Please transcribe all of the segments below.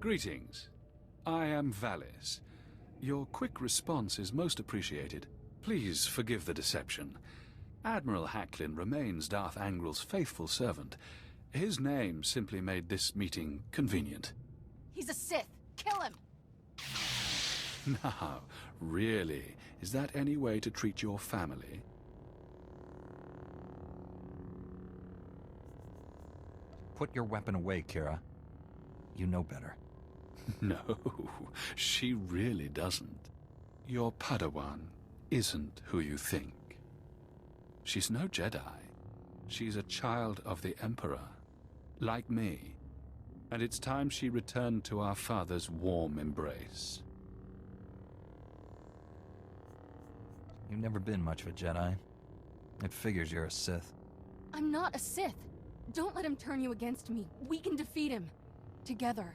Greetings. I am Valis. Your quick response is most appreciated. Please forgive the deception. Admiral Hacklin remains Darth Angral's faithful servant. His name simply made this meeting convenient. He's a Sith. Kill him! Now, really, is that any way to treat your family? Put your weapon away, Kira. You know better. No, she really doesn't. Your Padawan isn't who you think. She's no Jedi. She's a child of the Emperor, like me. And it's time she returned to our father's warm embrace. You've never been much of a Jedi. It figures you're a Sith. I'm not a Sith. Don't let him turn you against me. We can defeat him. Together.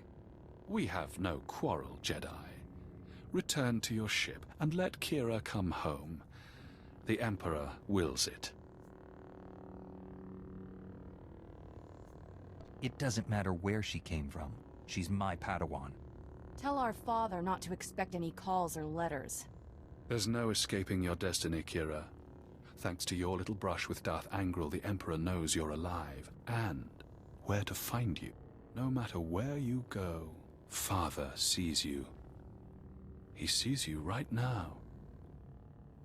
We have no quarrel, Jedi. Return to your ship and let Kira come home. The Emperor wills it. It doesn't matter where she came from. She's my Padawan. Tell our father not to expect any calls or letters. There's no escaping your destiny, Kira. Thanks to your little brush with Darth Angral, the Emperor knows you're alive, and where to find you. No matter where you go, Father sees you. He sees you right now.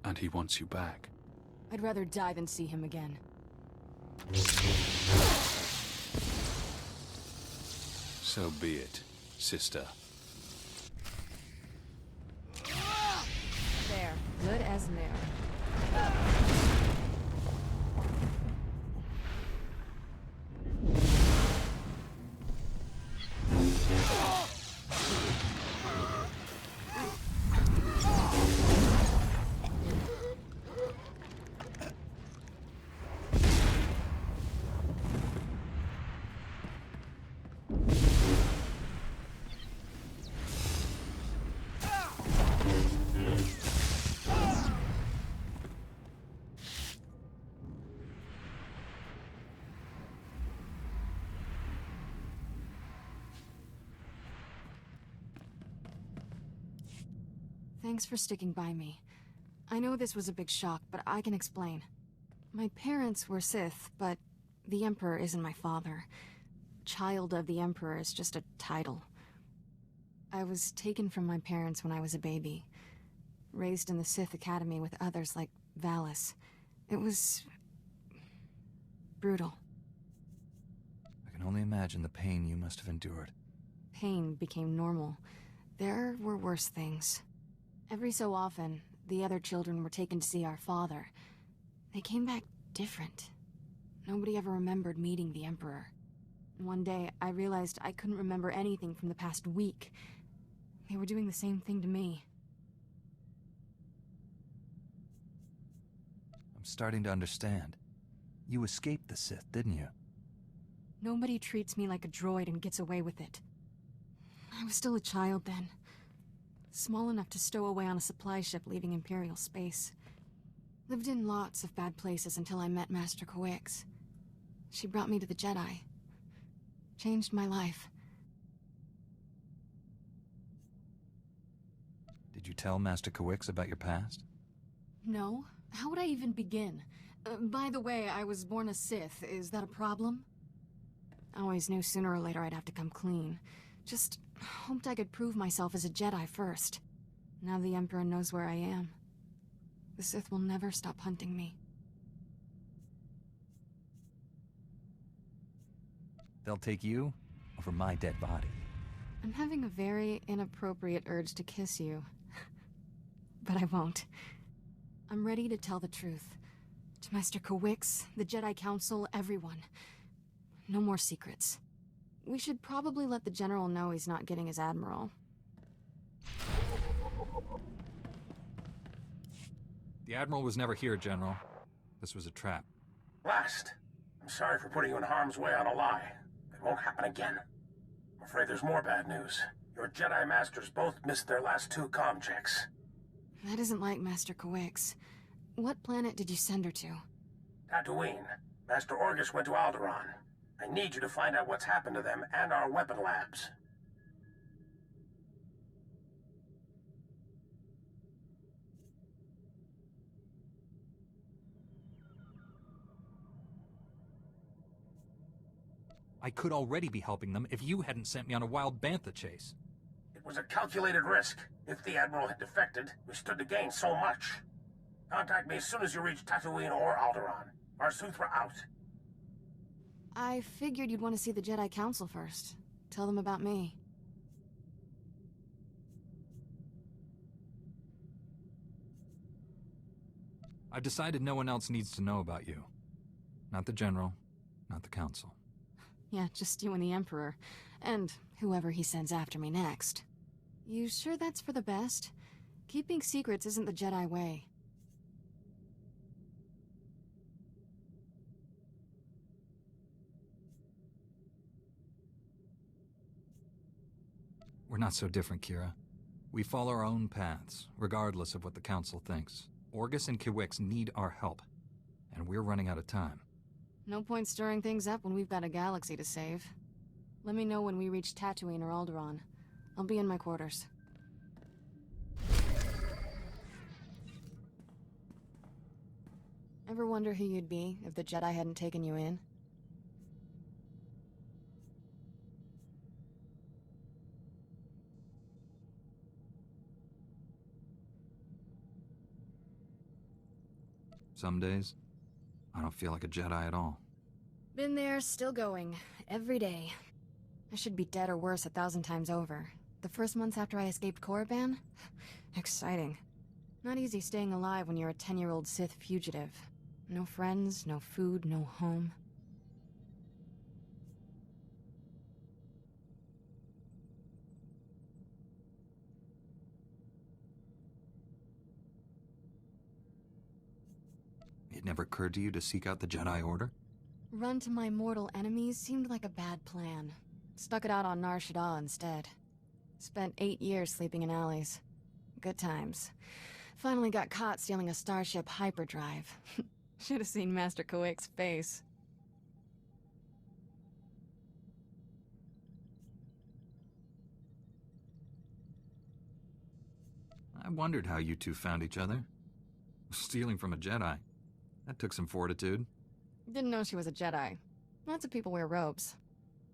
And he wants you back. I'd rather die than see him again. So be it, sister. There. Good as new. Thanks for sticking by me. I know this was a big shock, but I can explain. My parents were Sith, but the Emperor isn't my father. Child of the Emperor is just a title. I was taken from my parents when I was a baby. Raised in the Sith Academy with others like Valis. It was brutal. I can only imagine the pain you must have endured. Pain became normal. There were worse things. Every so often, the other children were taken to see our father. They came back different. Nobody ever remembered meeting the Emperor. One day, I realized I couldn't remember anything from the past week. They were doing the same thing to me. I'm starting to understand. You escaped the Sith, didn't you? Nobody treats me like a droid and gets away with it. I was still a child then. Small enough to stow away on a supply ship leaving Imperial space. Lived in lots of bad places until I met Master Coix. She brought me to the Jedi. Changed my life. Did you tell Master Coix about your past? No. How would I even begin? By the way, I was born a Sith. Is that a problem? I always knew sooner or later I'd have to come clean. Just hoped I could prove myself as a Jedi first. Now the Emperor knows where I am. The Sith will never stop hunting me. They'll take you over my dead body. I'm having a very inappropriate urge to kiss you. But I won't. I'm ready to tell the truth. To Master Coix, the Jedi Council, everyone. No more secrets. We should probably let the General know he's not getting his Admiral. The Admiral was never here, General. This was a trap. Blast. I'm sorry for putting you in harm's way on a lie. It won't happen again. I'm afraid there's more bad news. Your Jedi Masters both missed their last 2 comm checks. That isn't like Master Coix. What planet did you send her to? Tatooine. Master Orgus went to Alderaan. I need you to find out what's happened to them and our weapon labs. I could already be helping them if you hadn't sent me on a wild bantha chase. It was a calculated risk. If the Admiral had defected, we stood to gain so much. Contact me as soon as you reach Tatooine or Alderaan. Our suits were out. I figured you'd want to see the Jedi Council first. Tell them about me. I've decided no one else needs to know about you. Not the General, not the Council. Yeah, just you and the Emperor. And whoever he sends after me next. You sure that's for the best? Keeping secrets isn't the Jedi way. We're not so different, Kira. We follow our own paths, regardless of what the Council thinks. Orgus and Kiwix need our help, and we're running out of time. No point stirring things up when we've got a galaxy to save. Let me know when we reach Tatooine or Alderaan. I'll be in my quarters. Ever wonder who you'd be if the Jedi hadn't taken you in? Some days, I don't feel like a Jedi at all. Been there, still going. Every day. I should be dead or worse 1,000 times over. The first months after I escaped Korriban? Exciting. Not easy staying alive when you're a 10-year-old Sith fugitive. No friends, no food, no home. It never occurred to you to seek out the Jedi Order? Run to my mortal enemies seemed like a bad plan. Stuck it out on Nar Shaddaa instead. Spent 8 years sleeping in alleys. Good times. Finally got caught stealing a starship hyperdrive. Should have seen Master Kiwix's face. I wondered how you two found each other. Stealing from a Jedi. That took some fortitude. Didn't know she was a Jedi. Lots of people wear robes.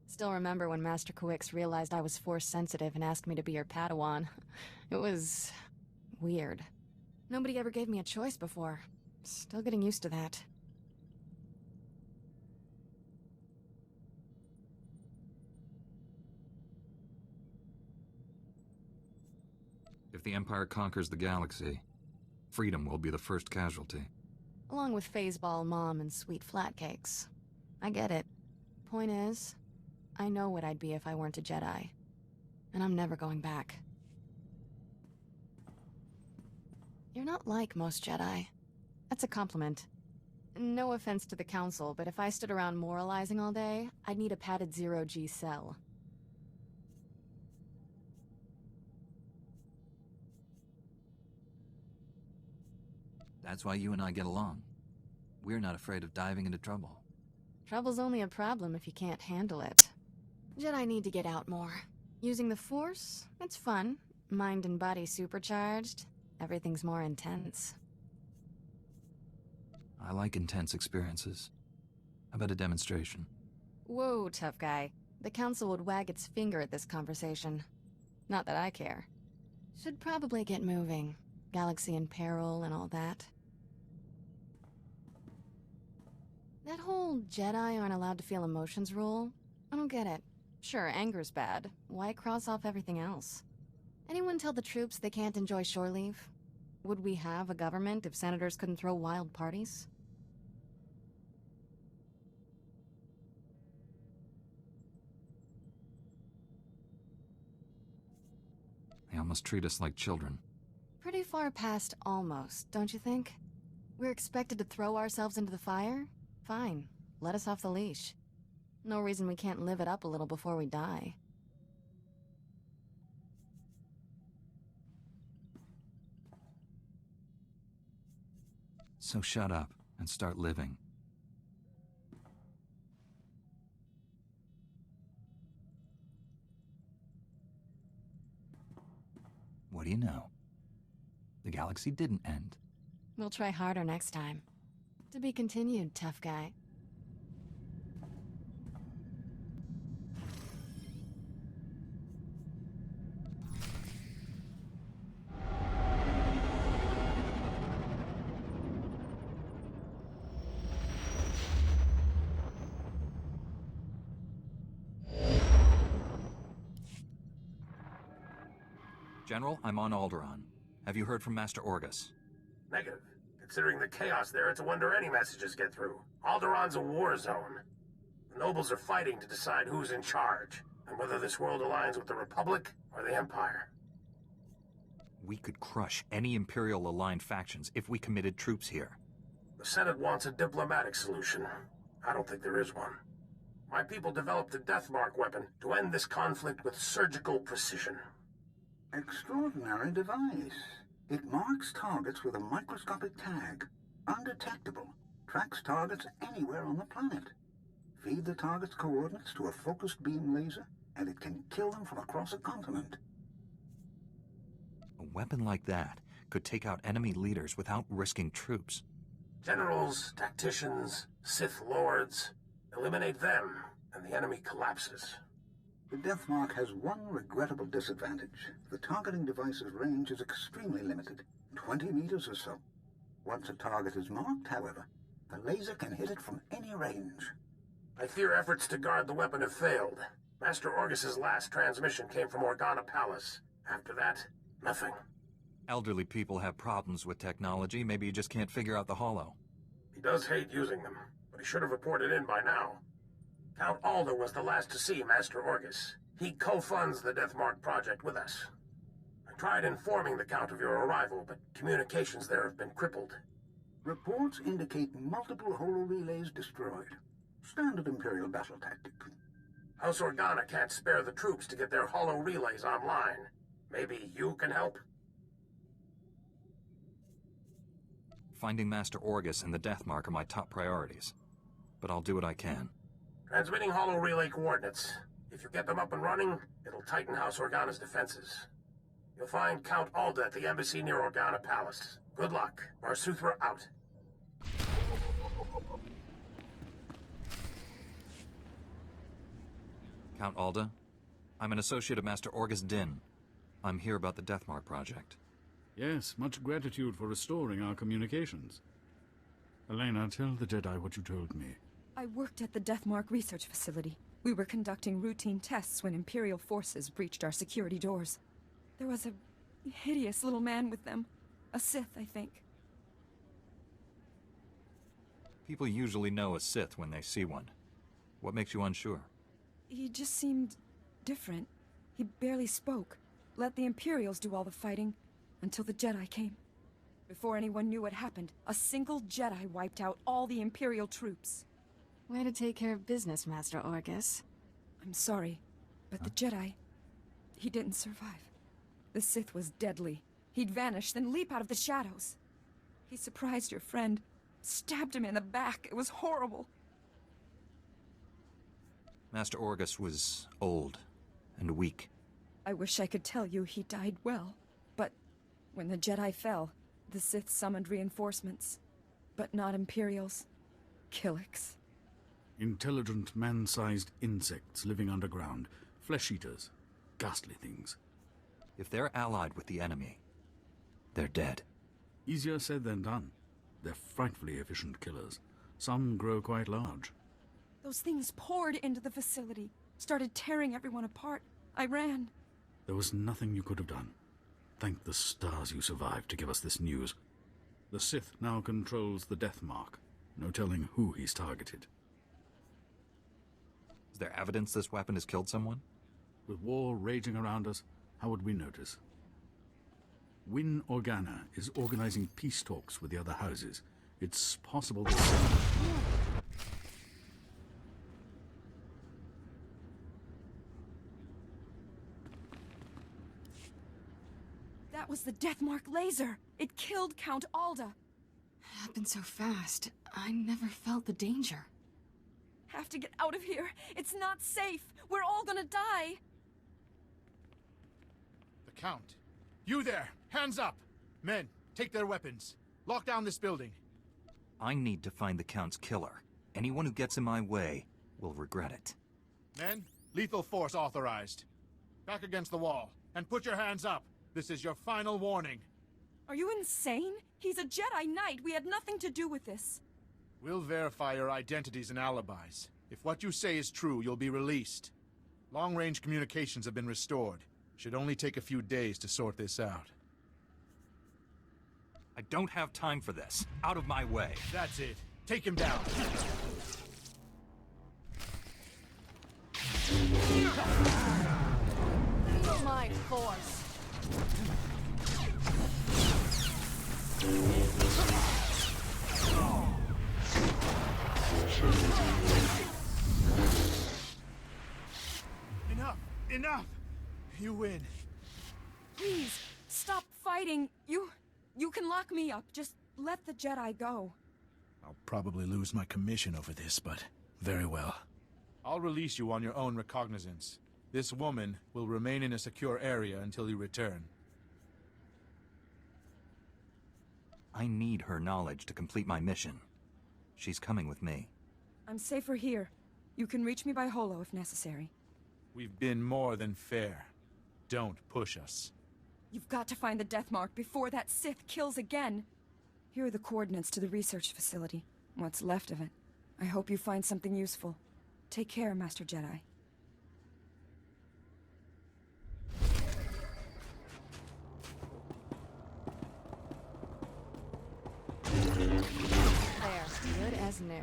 Still remember when Master Kiwix realized I was Force-sensitive and asked me to be her Padawan. It was... weird. Nobody ever gave me a choice before. Still getting used to that. If the Empire conquers the galaxy, freedom will be the first casualty. Along with Phaseball Mom and sweet flatcakes. I get it. Point is, I know what I'd be if I weren't a Jedi. And I'm never going back. You're not like most Jedi. That's a compliment. No offense to the Council, but if I stood around moralizing all day, I'd need a padded zero-G cell. That's why you and I get along. We're not afraid of diving into trouble. Trouble's only a problem if you can't handle it. Jedi need to get out more. Using the Force, it's fun. Mind and body supercharged. Everything's more intense. I like intense experiences. How about a demonstration? Whoa, tough guy. The Council would wag its finger at this conversation. Not that I care. Should probably get moving. Galaxy in peril and all that. That whole Jedi aren't allowed to feel emotions rule, I don't get it. Sure, anger's bad. Why cross off everything else? Anyone tell the troops they can't enjoy shore leave? Would we have a government if senators couldn't throw wild parties? They almost treat us like children. Pretty far past almost, don't you think? We're expected to throw ourselves into the fire? Fine, let us off the leash. No reason we can't live it up a little before we die. So shut up and start living. What do you know? The galaxy didn't end. We'll try harder next time. To be continued, tough guy. General, I'm on Alderaan. Have you heard from Master Orgus? Negative. Considering the chaos there, it's a wonder any messages get through. Alderaan's a war zone. The nobles are fighting to decide who's in charge, and whether this world aligns with the Republic or the Empire. We could crush any Imperial-aligned factions if we committed troops here. The Senate wants a diplomatic solution. I don't think there is one. My people developed a Deathmark weapon to end this conflict with surgical precision. Extraordinary device. It marks targets with a microscopic tag. Undetectable. Tracks targets anywhere on the planet. Feed the target's coordinates to a focused beam laser, and it can kill them from across a continent. A weapon like that could take out enemy leaders without risking troops. Generals, tacticians, Sith Lords. Eliminate them, and the enemy collapses. The Deathmark has one regrettable disadvantage. The targeting device's range is extremely limited, 20 meters or so. Once a target is marked, however, the laser can hit it from any range. I fear efforts to guard the weapon have failed. Master Orgus's last transmission came from Organa Palace. After that, nothing. Elderly people have problems with technology. Maybe you just can't figure out the holo. He does hate using them, but he should have reported in by now. Count Alda was the last to see Master Orgus. He co-funds the Deathmark project with us. I tried informing the Count of your arrival, but communications there have been crippled. Reports indicate multiple holo-relays destroyed. Standard Imperial battle tactic. House Organa can't spare the troops to get their holo relays online. Maybe you can help? Finding Master Orgus and the Deathmark are my top priorities. But I'll do what I can. Transmitting holo relay coordinates. If you get them up and running, it'll tighten House Organa's defenses. You'll find Count Alda at the embassy near Organa Palace. Good luck. Marsuthra out. Count Alda, I'm an associate of Master Orgus Din. I'm here about the Deathmark project. Yes, much gratitude for restoring our communications. Elena, tell the Jedi what you told me. I worked at the Deathmark research facility. We were conducting routine tests when Imperial forces breached our security doors. There was a hideous little man with them. A Sith, I think. People usually know a Sith when they see one. What makes you unsure? He just seemed different. He barely spoke. Let the Imperials do all the fighting until the Jedi came. Before anyone knew what happened, a single Jedi wiped out all the Imperial troops. Way to take care of business, Master Orgus. I'm sorry, but the Jedi, he didn't survive. The Sith was deadly. He'd vanish, then leap out of the shadows. He surprised your friend, stabbed him in the back. It was horrible. Master Orgus was old and weak. I wish I could tell you he died well, but when the Jedi fell, the Sith summoned reinforcements, but not Imperials. Killiks. Intelligent, man-sized insects living underground. Flesh-eaters. Ghastly things. If they're allied with the enemy, they're dead. Easier said than done. They're frightfully efficient killers. Some grow quite large. Those things poured into the facility, started tearing everyone apart. I ran. There was nothing you could have done. Thank the stars you survived to give us this news. The Sith now controls the Deathmark. No telling who he's targeted. Is there evidence this weapon has killed someone? With war raging around us, how would we notice? Win Organa is organizing peace talks with the other houses. It's possible that... That was the Deathmark laser! It killed Count Alda! Happened so fast. I never felt the danger. Have to get out of here! It's not safe! We're all gonna die! The Count! You there! Hands up! Men, take their weapons. Lock down this building. I need to find the Count's killer. Anyone who gets in my way will regret it. Men, lethal force authorized. Back against the wall, and put your hands up. This is your final warning. Are you insane? He's a Jedi Knight. We had nothing to do with this. We'll verify your identities and alibis. If what you say is true, you'll be released. Long-range communications have been restored. Should only take a few days to sort this out. I don't have time for this. Out of my way. That's it. Take him down. My force. Enough! Enough! You win. Please, stop fighting. You can lock me up. Just let the Jedi go. I'll probably lose my commission over this, but very well. I'll release you on your own recognizance. This woman will remain in a secure area until you return. I need her knowledge to complete my mission. She's coming with me. I'm safer here. You can reach me by holo if necessary. We've been more than fair. Don't push us. You've got to find the Death Mark before that Sith kills again. Here are the coordinates to the research facility. What's left of it. I hope you find something useful. Take care, Master Jedi. There, good as new.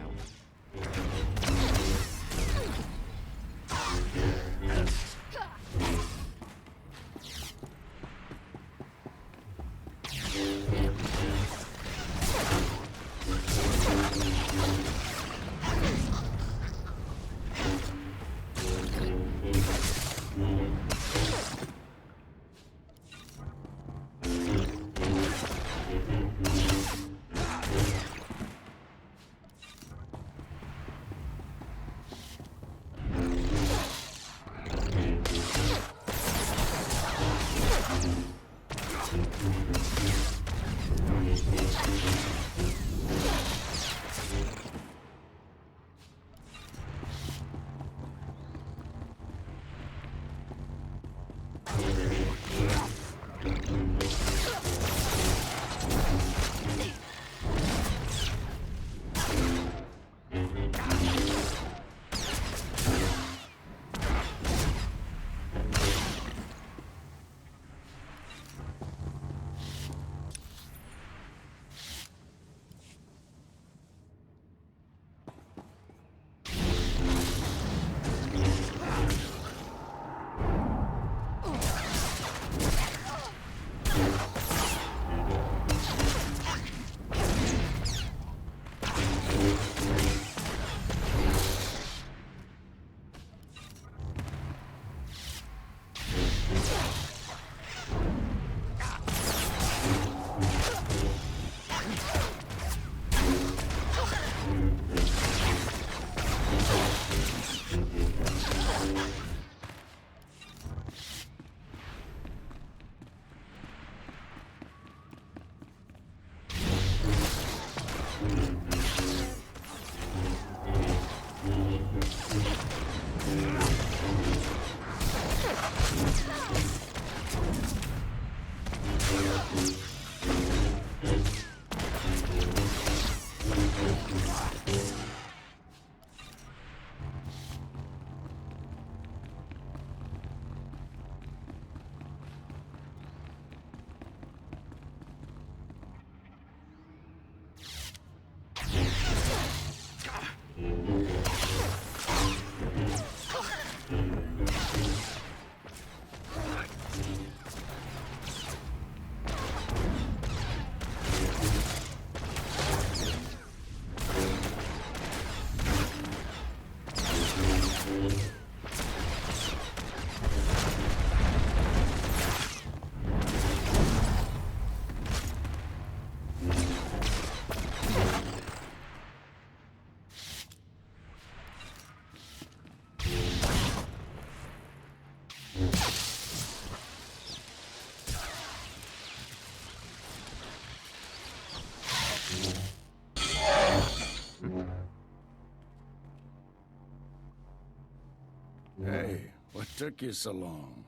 Hey, what took you so long?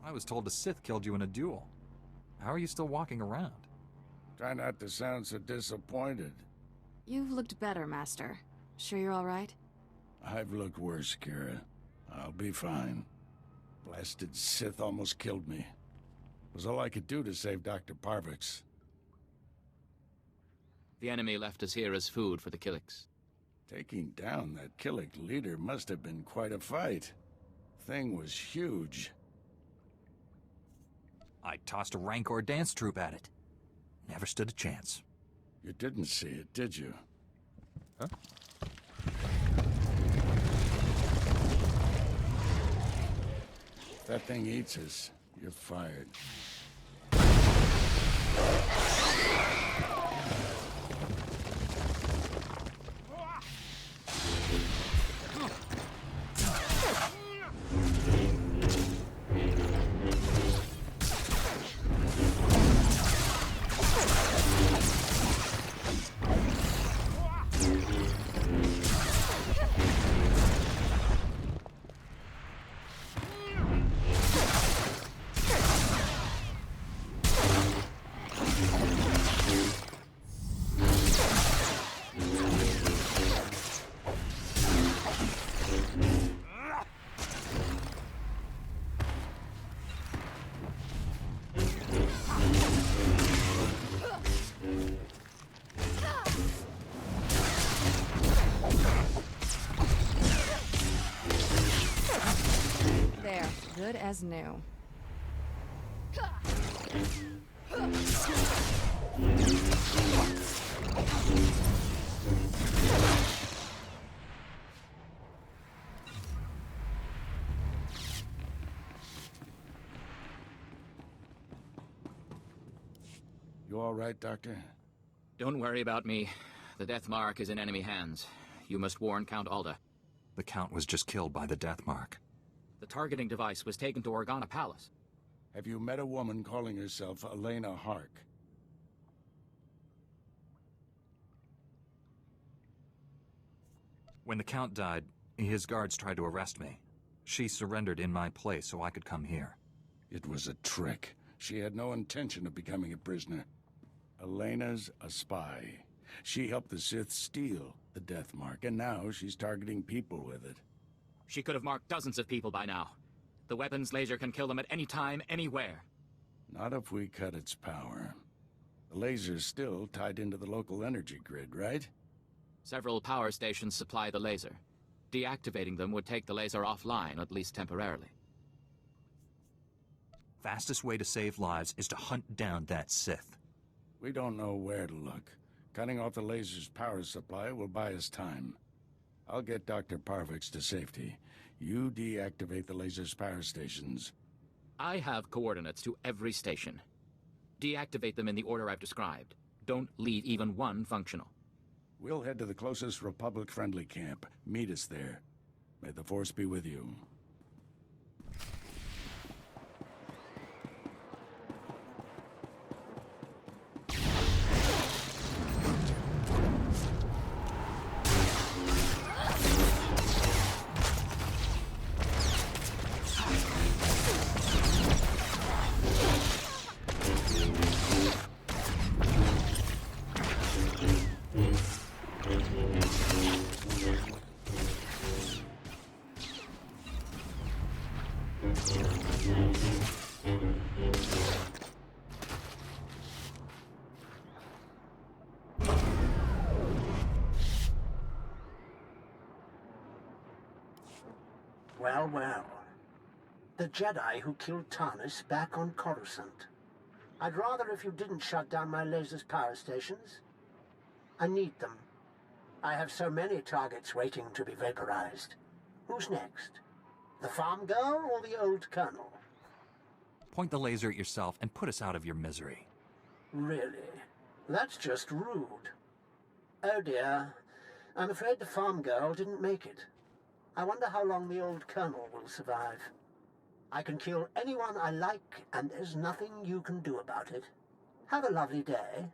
I was told a Sith killed you in a duel. How are you still walking around? Try not to sound so disappointed. You've looked better, Master. Sure you're all right? I've looked worse, Kira. I'll be fine. Blasted Sith almost killed me. It was all I could do to save Dr. Parvix. The enemy left us here as food for the Killiks. Taking down that Killik leader must have been quite a fight. Thing was huge. I tossed a Rancor dance troupe at it. Never stood a chance. You didn't see it, did you? Huh? If that thing eats us, you're fired. There, good as new. You all right, Doctor? Don't worry about me. The Death Mark is in enemy hands. You must warn Count Alda. The Count was just killed by the Death Mark. The targeting device was taken to Organa Palace. Have you met a woman calling herself Elena Hark? When the Count died, his guards tried to arrest me. She surrendered in my place so I could come here. It was a trick. She had no intention of becoming a prisoner. Elena's a spy. She helped the Sith steal the Death Mark, and now she's targeting people with it. She could have marked dozens of people by now. The weapon's laser can kill them at any time, anywhere. Not if we cut its power. The laser's still tied into the local energy grid, right? Several power stations supply the laser. Deactivating them would take the laser offline, at least temporarily. Fastest way to save lives is to hunt down that Sith. We don't know where to look. Cutting off the laser's power supply will buy us time. I'll get Dr. Parvix to safety. You deactivate the laser's power stations. I have coordinates to every station. Deactivate them in the order I've described. Don't leave even one functional. We'll head to the closest Republic-friendly camp. Meet us there. May the Force be with you. Well, well. The Jedi who killed Tarnus back on Coruscant. I'd rather if you didn't shut down my laser's power stations. I need them. I have so many targets waiting to be vaporized. Who's next? The farm girl or the old colonel? Point the laser at yourself and put us out of your misery. Really? That's just rude. Oh dear. I'm afraid the farm girl didn't make it. I wonder how long the old colonel will survive. I can kill anyone I like, and there's nothing you can do about it. Have a lovely day.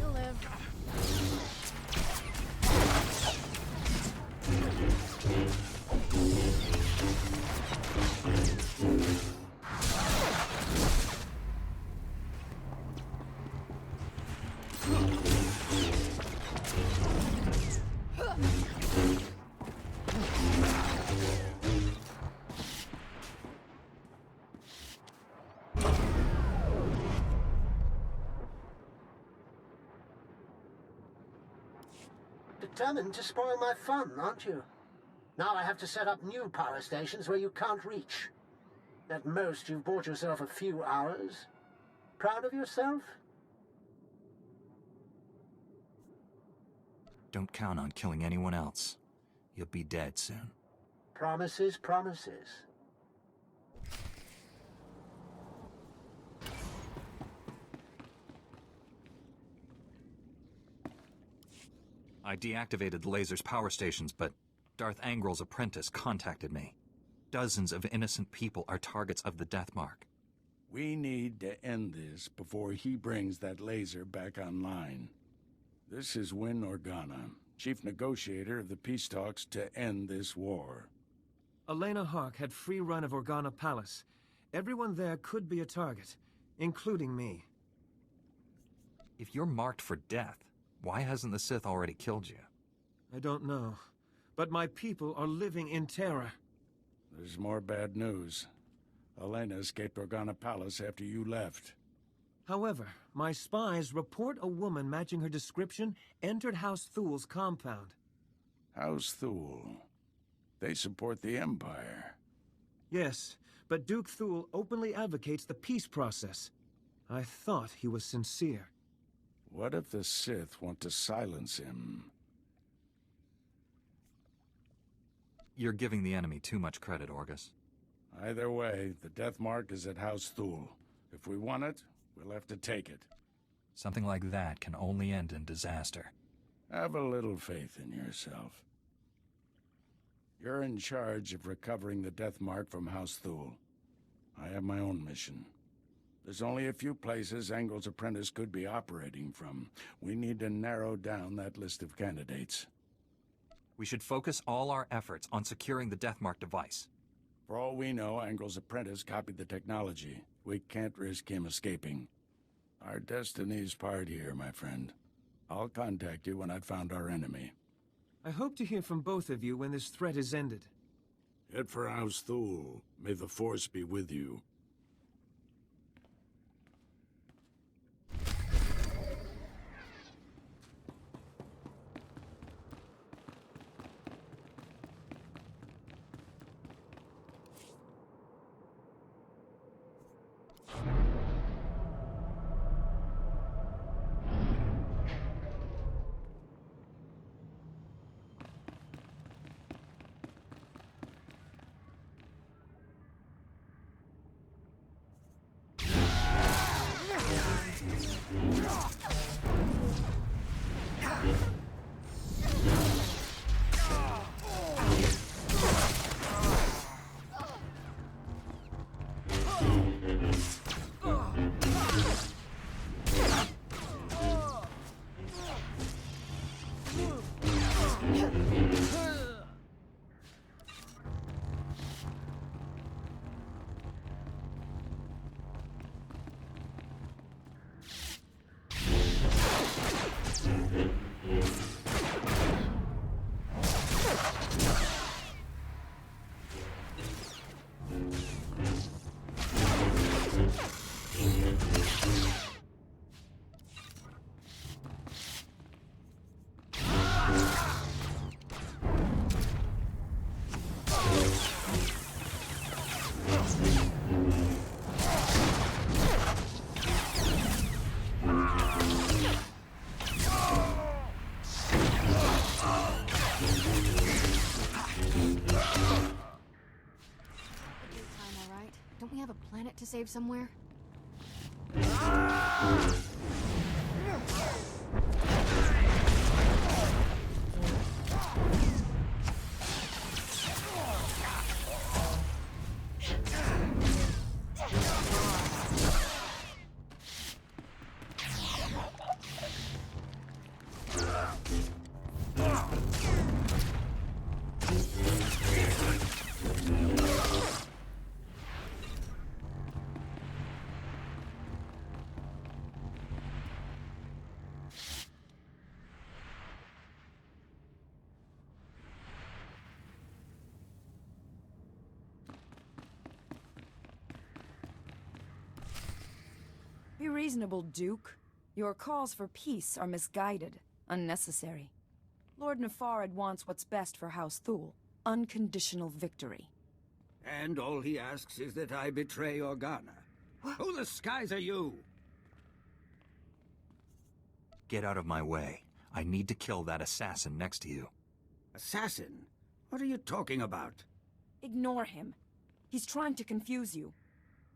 You'll live. determined to spoil my fun, aren't you? Now I have to set up new power stations where you can't reach. At most, you've bought yourself a few hours. Proud of yourself? Don't count on killing anyone else. You'll be dead soon. Promises, promises. I deactivated the laser's power stations, but Darth Angral's apprentice contacted me. Dozens of innocent people are targets of the Death Mark. We need to end this before he brings that laser back online. This is Win Organa, chief negotiator of the peace talks to end this war. Elena Hark had free run of Organa Palace. Everyone there could be a target, including me. If you're marked for death, why hasn't the Sith already killed you? I don't know, but my people are living in terror. There's more bad news. Elena escaped Organa Palace after you left. However, my spies report a woman matching her description entered House Thul's compound. House Thul. They support the Empire. Yes, but Duke Thul openly advocates the peace process. I thought he was sincere. What if the Sith want to silence him? You're giving the enemy too much credit, Orgus. Either way, the Death Mark is at House Thul. If we want it, we'll have to take it. Something like that can only end in disaster. Have a little faith in yourself. You're in charge of recovering the Death Mark from House Thul. I have my own mission. There's only a few places Angral's apprentice could be operating from. We need to narrow down that list of candidates. We should focus all our efforts on securing the Death Mark device. For all we know, Angral's apprentice copied the technology. We can't risk him escaping. Our destiny's part here, my friend. I'll contact you when I've found our enemy. I hope to hear from both of you when this threat is ended. Head for House Thul. May the Force be with you. To save somewhere? Be reasonable, Duke. Your calls for peace are misguided, unnecessary. Lord Nefarid wants what's best for House Thule. Unconditional victory. And all he asks is that I betray Organa. Who the skies are you? Get out of my way. I need to kill that assassin next to you. Assassin? What are you talking about? Ignore him. He's trying to confuse you.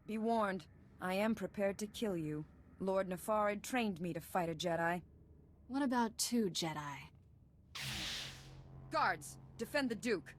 Be warned, I am prepared to kill you. Lord Nefarid trained me to fight a Jedi. What about 2 Jedi? Guards, defend the Duke.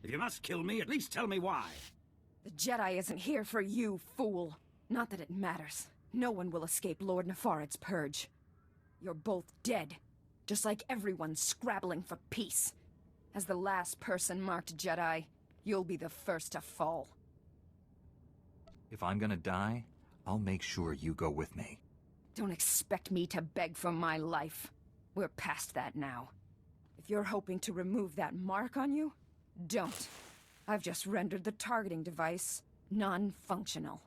If you must kill me, at least tell me why. The Jedi isn't here for you, fool. Not that it matters. No one will escape Lord Nefarid's purge. You're both dead, just like everyone scrabbling for peace. As the last person marked Jedi, you'll be the first to fall. If I'm gonna die, I'll make sure you go with me. Don't expect me to beg for my life. We're past that now. If you're hoping to remove that mark on you, don't. I've just rendered the targeting device non-functional.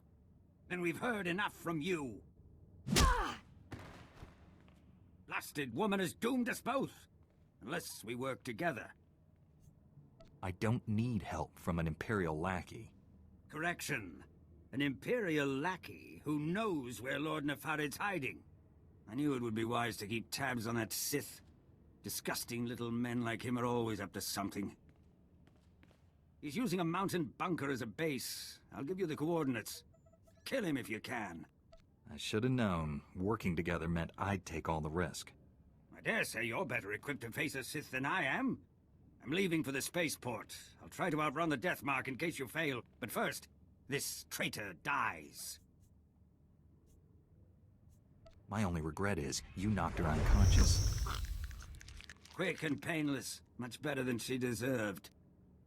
Then we've heard enough from you. Blasted woman has doomed us both. Unless we work together. I don't need help from an Imperial lackey. Correction. An Imperial lackey who knows where Lord Nefarid's hiding. I knew it would be wise to keep tabs on that Sith. Disgusting little men like him are always up to something. He's using a mountain bunker as a base. I'll give you the coordinates. Kill him if you can. I should have known. Working together meant I'd take all the risk. I dare say you're better equipped to face a Sith than I am. I'm leaving for the spaceport. I'll try to outrun the death mark in case you fail. But first, this traitor dies. My only regret is you knocked her unconscious. Quick and painless. Much better than she deserved.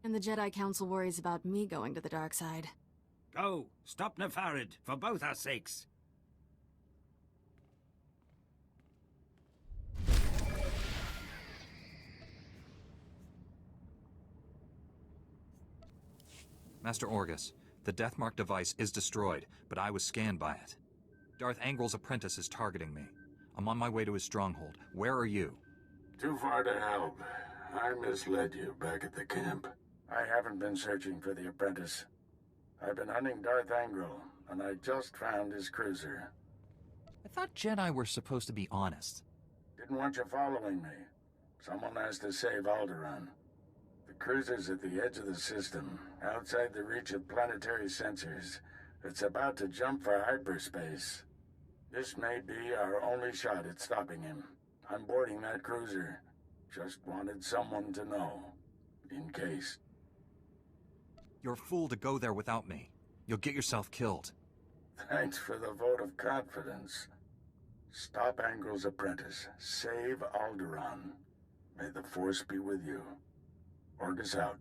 And the Jedi Council worries about me going to the dark side. Go! Stop Nefarid, for both our sakes. Master Orgus, the Deathmark device is destroyed, but I was scanned by it. Darth Angral's apprentice is targeting me. I'm on my way to his stronghold. Where are you? Too far to help. I misled you back at the camp. I haven't been searching for the apprentice. I've been hunting Darth Angral, and I just found his cruiser. I thought Jedi were supposed to be honest. Didn't want you following me. Someone has to save Alderaan. The cruiser's at the edge of the system, outside the reach of planetary sensors. It's about to jump for hyperspace. This may be our only shot at stopping him. I'm boarding that cruiser. Just wanted someone to know. In case. You're a fool to go there without me. You'll get yourself killed. Thanks for the vote of confidence. Stop Angral's apprentice. Save Alderaan. May the Force be with you. Orgus out.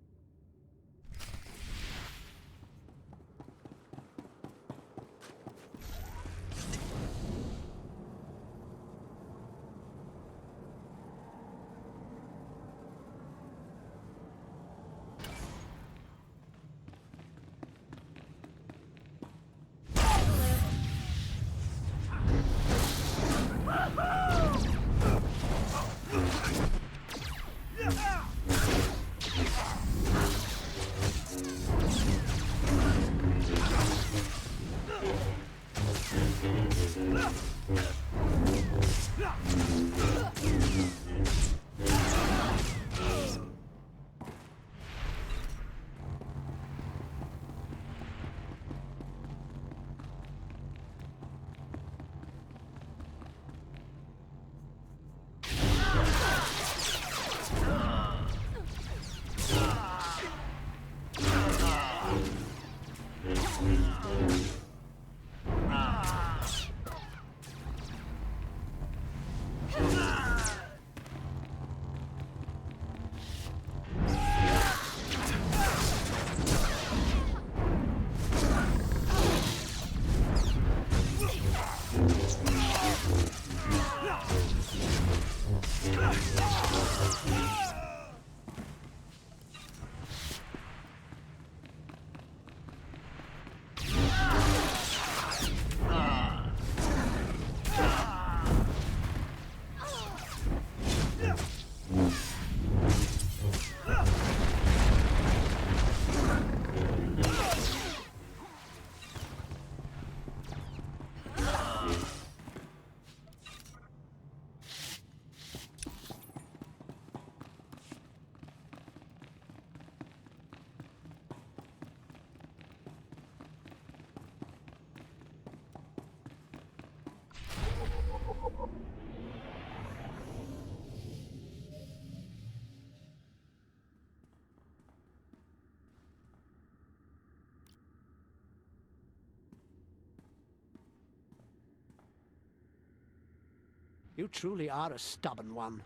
You truly are a stubborn one.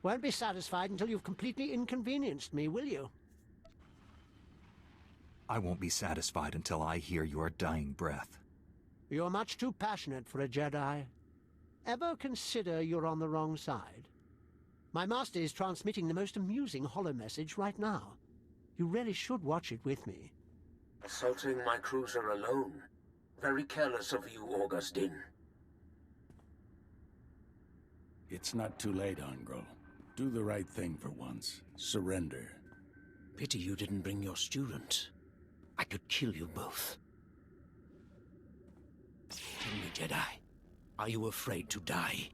Won't be satisfied until you've completely inconvenienced me, will you? I won't be satisfied until I hear your dying breath. You're much too passionate for a Jedi. Ever consider you're on the wrong side? My master is transmitting the most amusing holomessage right now. You really should watch it with me. Assaulting my cruiser alone. Very careless of you, Augustine. It's not too late, Angral. Do the right thing for once. Surrender. Pity you didn't bring your student. I could kill you both. Tell me, Jedi, are you afraid to die?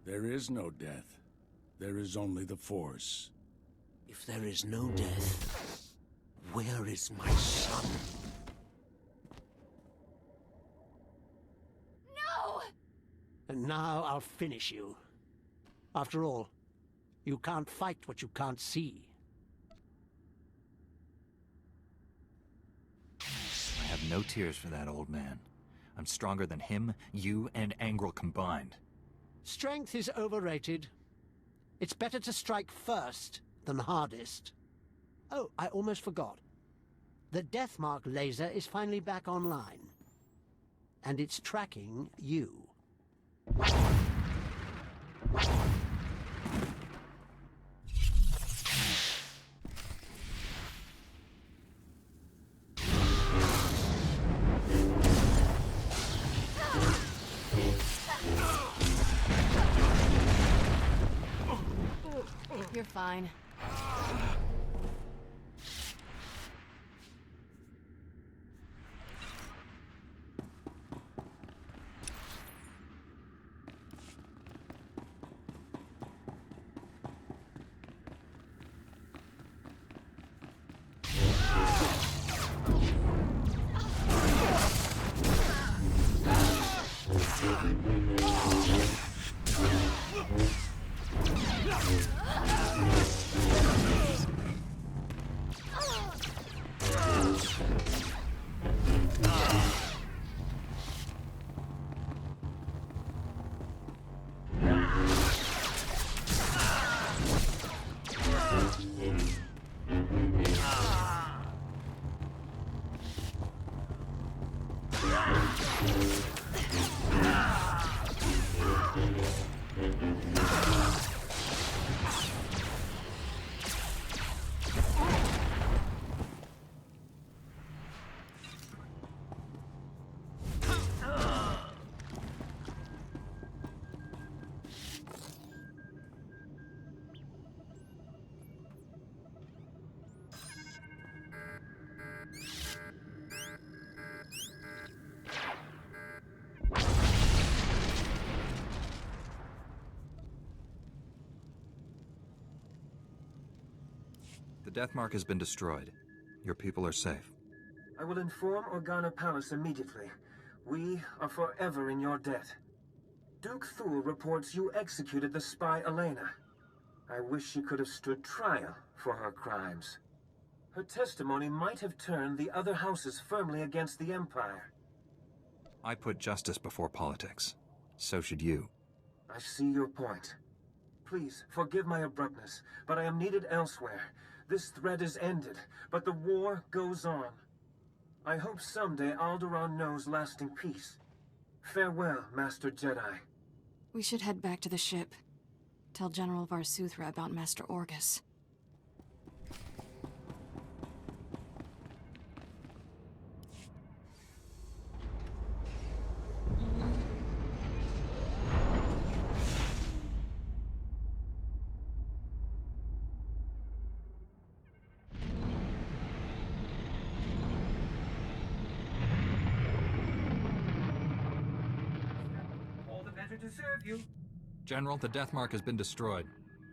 There is no death. There is only the Force. If there is no death, where is my son? No! And now I'll finish you. After all, you can't fight what you can't see. I have no tears for that old man. I'm stronger than him, you, and Angral combined. Strength is overrated. It's better to strike first than hardest. Oh, I almost forgot. The Deathmark laser is finally back online. And it's tracking you. You're fine. The Deathmark has been destroyed. Your people are safe. I will inform Organa Palace immediately. We are forever in your debt. Duke Thule reports you executed the spy Elena. I wish she could have stood trial for her crimes. Her testimony might have turned the other houses firmly against the Empire. I put justice before politics. So should you. I see your point. Please, forgive my abruptness, but I am needed elsewhere. This threat is ended, but the war goes on. I hope someday Alderaan knows lasting peace. Farewell, Master Jedi. We should head back to the ship. Tell General Varsuthra about Master Orgus. To serve you. General, the Deathmark has been destroyed,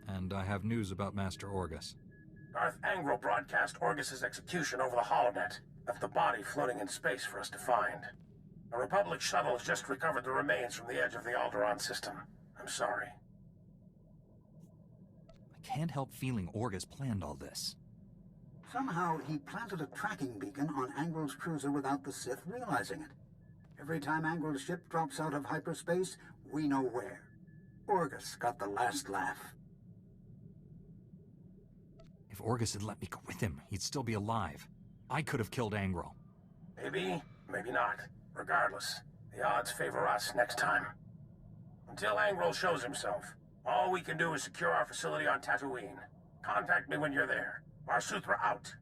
and I have news about Master Orgus. Darth Angral broadcast Orgus's execution over the holonet, left the body floating in space for us to find. A Republic shuttle has just recovered the remains from the edge of the Alderaan system. I'm sorry. I can't help feeling Orgus planned all this. Somehow, he planted a tracking beacon on Angral's cruiser without the Sith realizing it. Every time Angral's ship drops out of hyperspace, we know where. Orgus got the last laugh. If Orgus had let me go with him, he'd still be alive. I could have killed Angral. Maybe, maybe not. Regardless, the odds favor us next time. Until Angral shows himself, all we can do is secure our facility on Tatooine. Contact me when you're there. Marsuthra out.